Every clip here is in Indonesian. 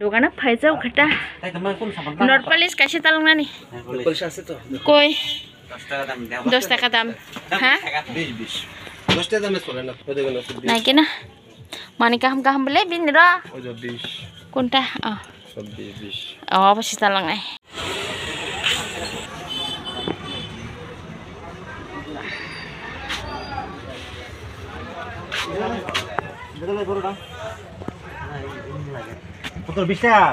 dogana phaijau khata not police kaise talungna ni koi 10 টাকা দাম হ্যাঁ 20 10 টাকা দামে চলে না কত গেল নাই কিনা মানে কাম কাম বলে বিন র ওই যে 20 কোনটা সব 20 অবশ্যই তালং নাই দেখো ভাই বড়টা কত 20 টাকা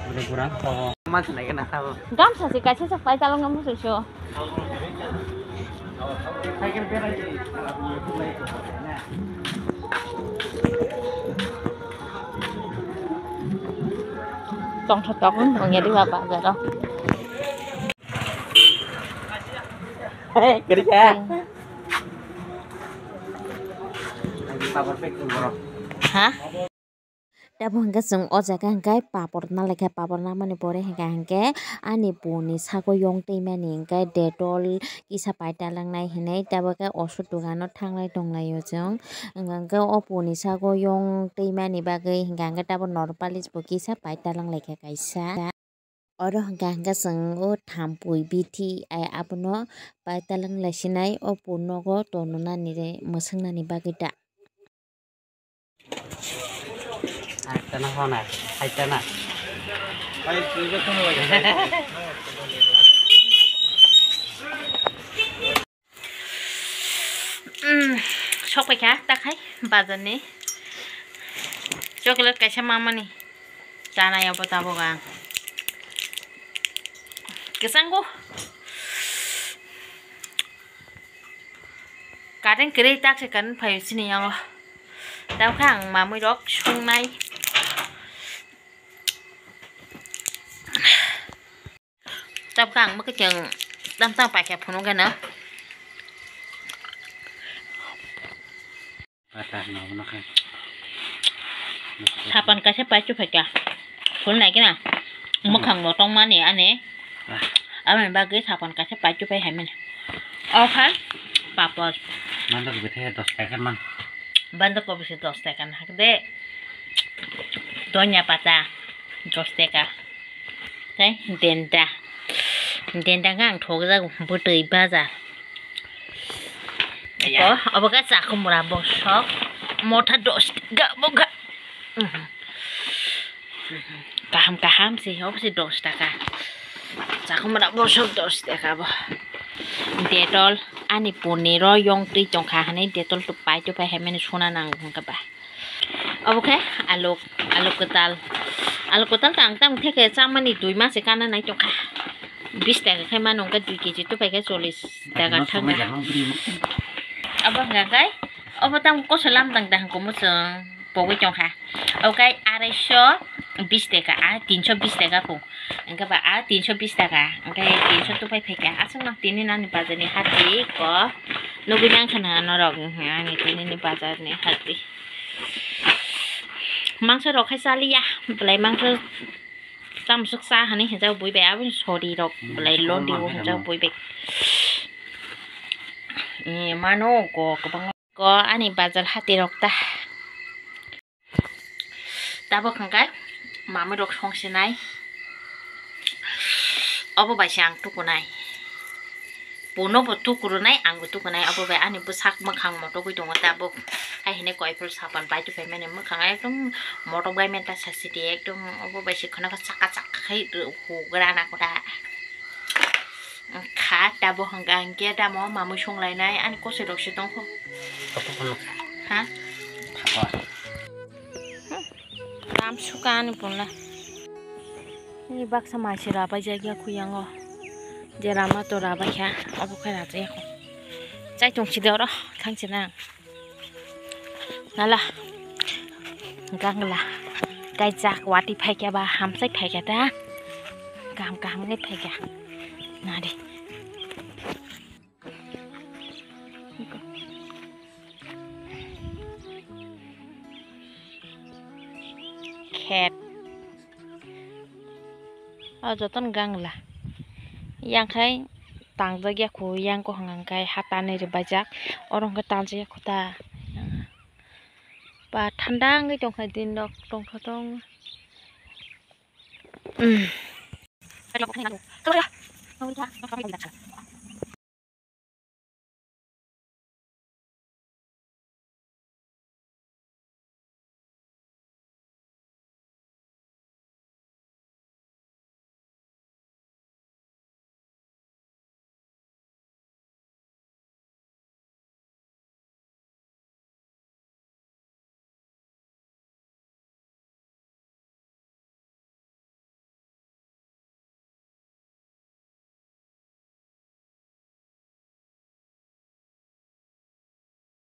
বলে পুরা মাছ নাই কেনা খাবো গাম সাসি কাছে সব পাই তালং নাম সুসো সাইকেল পেরাই tong thật tóc mọi người đi vào bạn rồi đâu cái đi cha hả Dabu hangga sung oja ka hangga papor na leka papor na mani pore hangga hangga ani puni sago yong tei mani hangga detol kisa paita lang nai hinai dabu ka osud dugano thanglai tonglai yo jong hangga o puni sago yong tei mani bagai hangga hangga dabu norpalis bo kisa paita lang leka kaisa oro hangga hangga sung o thampui bithi ai abuno paita lang lasinai o puno go tonuna nire musang na ni bagai da Tana hona, hai tana. Hai tujuh tu lagi. Sokไปค่ะตักให้บาดนี้ช็อกโกแลตไก่ชะมามันนี่จานายเอาไปตาบกันกระสังกูการเล่นกรีตักใช้กันไปสิเนี่ยเหรอดาวข้างมาไม่รอกช่วงในดาวข้างมันก็จึงดำตั้งไปแค่พนุกันเนาะTapan kasih pacu pakai, pun lagi na, makan lotong mana ane, aman bagi tapan kasih pacu pakai hemen, oke, papos. Mana tu bisa 10 tekan man. Bantu kau bisa 10 tekan, hakde, doanya pata, 10 tekan, teh, denda kan, thok je butuh bazar. Oh, apa kan aku murah bosok, motor 10 gak boga. Kaham sih, apa sih 10 taka. Aku murah bosok 10 taka boh. Detol, ani puniro yang tri jongkah ni detol tupai tupai hemen suna nanggung kebah. Oke, aluk ketal tang teke sama ni dui mas kanan naik jongkah. Bis taka keman nongka 2 kg tu pakai 40 taka thang. Apa enggak kai? Apa tang ko salam tang ko mo sa pokok jongkah. Oke, areso 20 taka, 320 taka po. Enggak ba 320 taka. Oke, 300 tu pakai. Asal nak tini nani bazar ni hati ko. Nugu yang kana norok ni tini ni bazar ni hati. Mangsa rok hai sali ya. Belai mangsa tam suksa hani hijau bui be abin sori rok belai lo di hijau bui be. Mano ko ani bazar hati rok ta. Tabo kangkai mama rok song sinai. Apa basyang tu kunai. Puno betul kurunai anggu tu kunai apa bay ani besak makang motor gue dong tabo. Hai ini kau ipul sapan baju bay mana makang ay tu motor bay menta sasi dia tu apa basy kena kacak hai hu geran aku dah. Kah tabo hanggang kia dah mau mamu sung lain ay ani kau sedok sedong ko. Apa pun? Hah? Apa? Ram suka ni pun lah. Ini bak sama siapa jaga aku yang oh. Jerama tu raba ya, apa kena tu ya? Cai tung sidor oh, thang cina. Nala, gang lah, gajah wati pakai bah, hamsai pakai dah, gam ni pakai, nadi. Cat, oh jotan gang lah. Yang kai tang jaga ku yang ko hangang kai hatane re bajak orang ke tang jaga kuta bà thanh đang cái trong khai tin đọc trong khai tông cái